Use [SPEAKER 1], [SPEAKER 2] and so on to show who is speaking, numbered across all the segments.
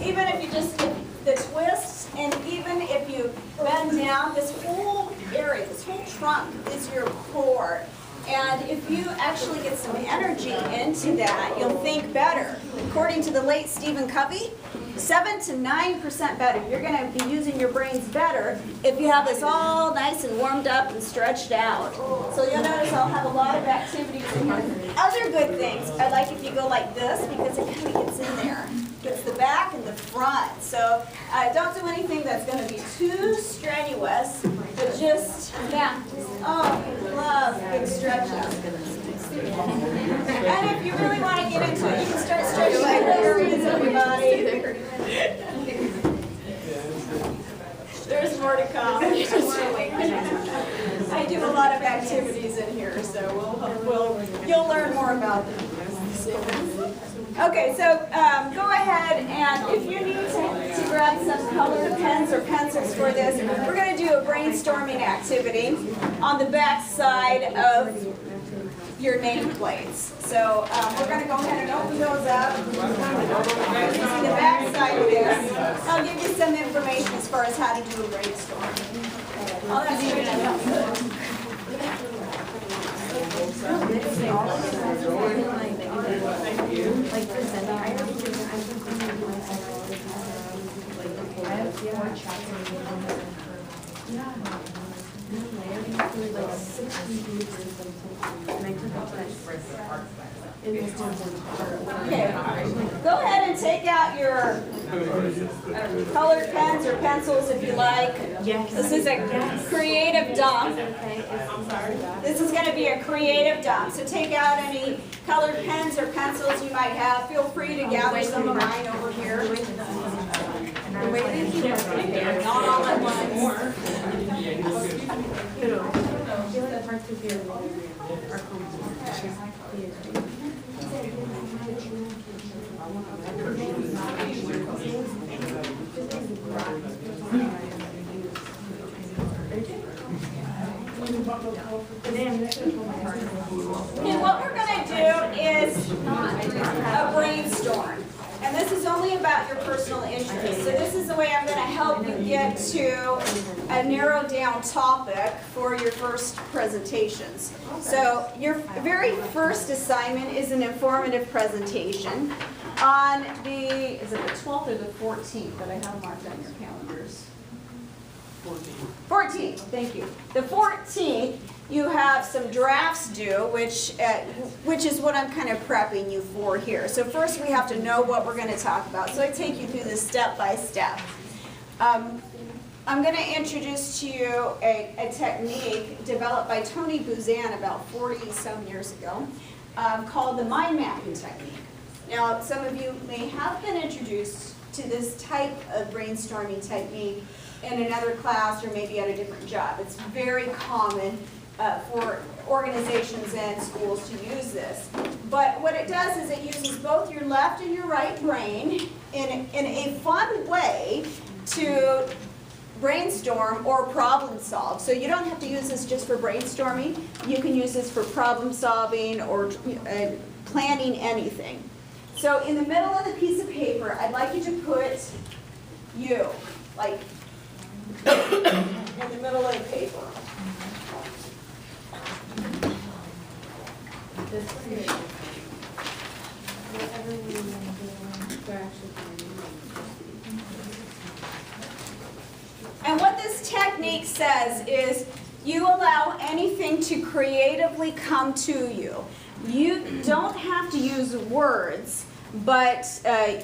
[SPEAKER 1] even if you just get the twists, and even if you bend down, this whole area, this whole trunk is your core. And if you actually get some energy into that, you'll think better. According to the late Stephen Covey, 7 to 9% better. You're going to be using your brains better if you have this all nice and warmed up and stretched out. So you'll notice I'll have a lot of activities in here. Other good things, I like if you go like this because it kind of gets in there. Gets the back and the front. So don't do anything that's going to be too strenuous, but just, yeah, oh, love big stretches. And if you really want to get into it, you can start stretching other areas of your body. There's more to come. I do a lot of activities in here, so you'll learn more about them. Okay, so go ahead, and if you need to grab some colored pens or pencils for this, we're going to do a brainstorming activity on the back side of your nameplates. So we're going to go ahead and open those up. Using the back side of this, I'll give you some information as far as how to do a brainstorm. I'll ask you to help. Okay, go ahead and take out your colored pens or pencils if you like. This is a creative dump. This is going to be a creative dump. So take out any colored pens or pencils you might have. Feel free to gather some of mine over here. Not all at once. Okay, what we're going to do is a brainstorm. And this is only about your personal interests. So this is the way I'm going to help you get to a narrowed down topic for your first presentations. So your very first assignment is an informative presentation on is it the 12th or the 14th that I have marked on your calendars? 14th, thank you. The 14th, you have some drafts due, which is what I'm kind of prepping you for here. So first we have to know what we're going to talk about. So I take you through this step by step. I'm going to introduce to you a technique developed by Tony Buzan about 40-some years ago called the mind mapping technique. Now, some of you may have been introduced to this type of brainstorming technique in another class or maybe at a different job. It's very common for organizations and schools to use this. But what it does is it uses both your left and your right brain in a fun way to brainstorm or problem solve. So you don't have to use this just for brainstorming. You can use this for problem solving or planning anything. So in the middle of the piece of paper, I'd like you to put you, like in the middle of the paper. And what this technique says is you allow anything to creatively come to you. You don't have to use words, but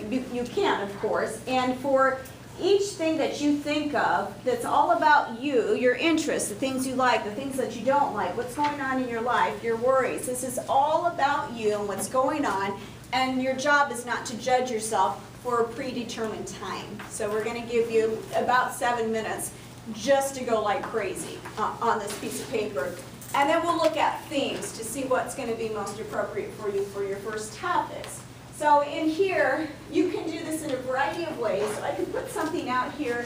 [SPEAKER 1] you can, of course. And for each thing that you think of that's all about you, your interests, the things you like, the things that you don't like, what's going on in your life, your worries, this is all about you and what's going on. And your job is not to judge yourself for a predetermined time. So we're going to give you about 7 minutes just to go like crazy on this piece of paper. And then we'll look at themes to see what's going to be most appropriate for you for your first topics. So in here, you can do this in a variety of ways. So I can put something out here,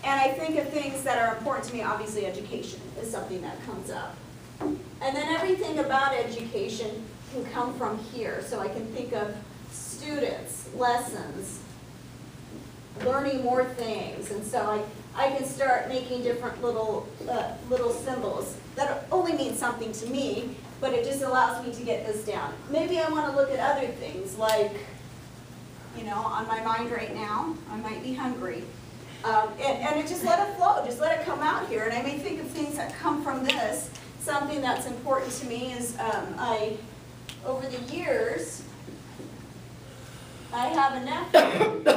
[SPEAKER 1] and I think of things that are important to me. Obviously, education is something that comes up. And then everything about education can come from here. So I can think of students, lessons, learning more things. And so I can start making different little symbols that only mean something to me, but it just allows me to get this down. Maybe I want to look at other things like, on my mind right now, I might be hungry. And it just let it flow, just let it come out here. And I may think of things that come from this. Something that's important to me is over the years, I have a nephew.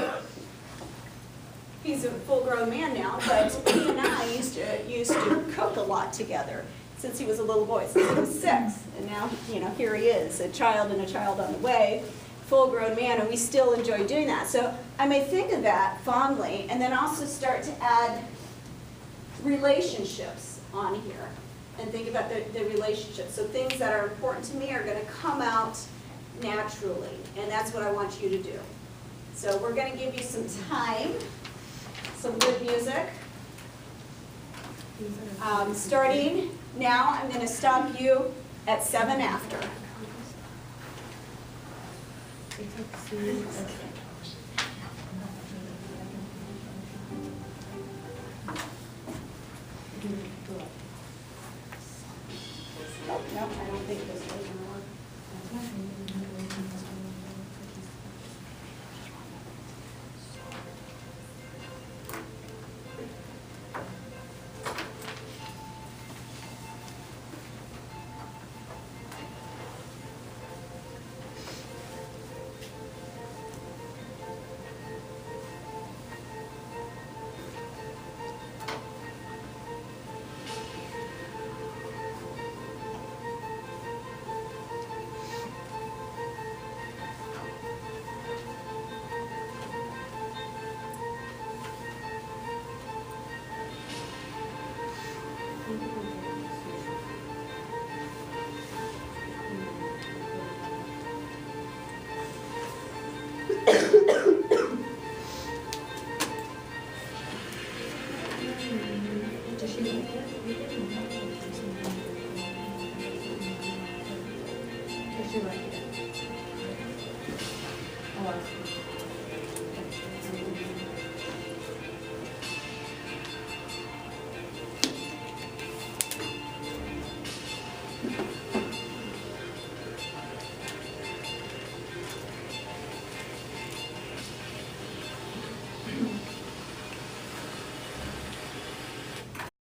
[SPEAKER 1] He's a full-grown man now, but he and I used to cook a lot together since he was a little boy, since he was 6. And now, here he is, a child and a child on the way, full-grown man, and we still enjoy doing that. So I may think of that fondly, and then also start to add relationships on here, and think about the relationships. So things that are important to me are going to come out naturally, and that's what I want you to do. So we're going to give you some time, some good music. Starting now, I'm going to stop you at 7 after. No, I don't think this was going to work.
[SPEAKER 2] Does she like it? Oh,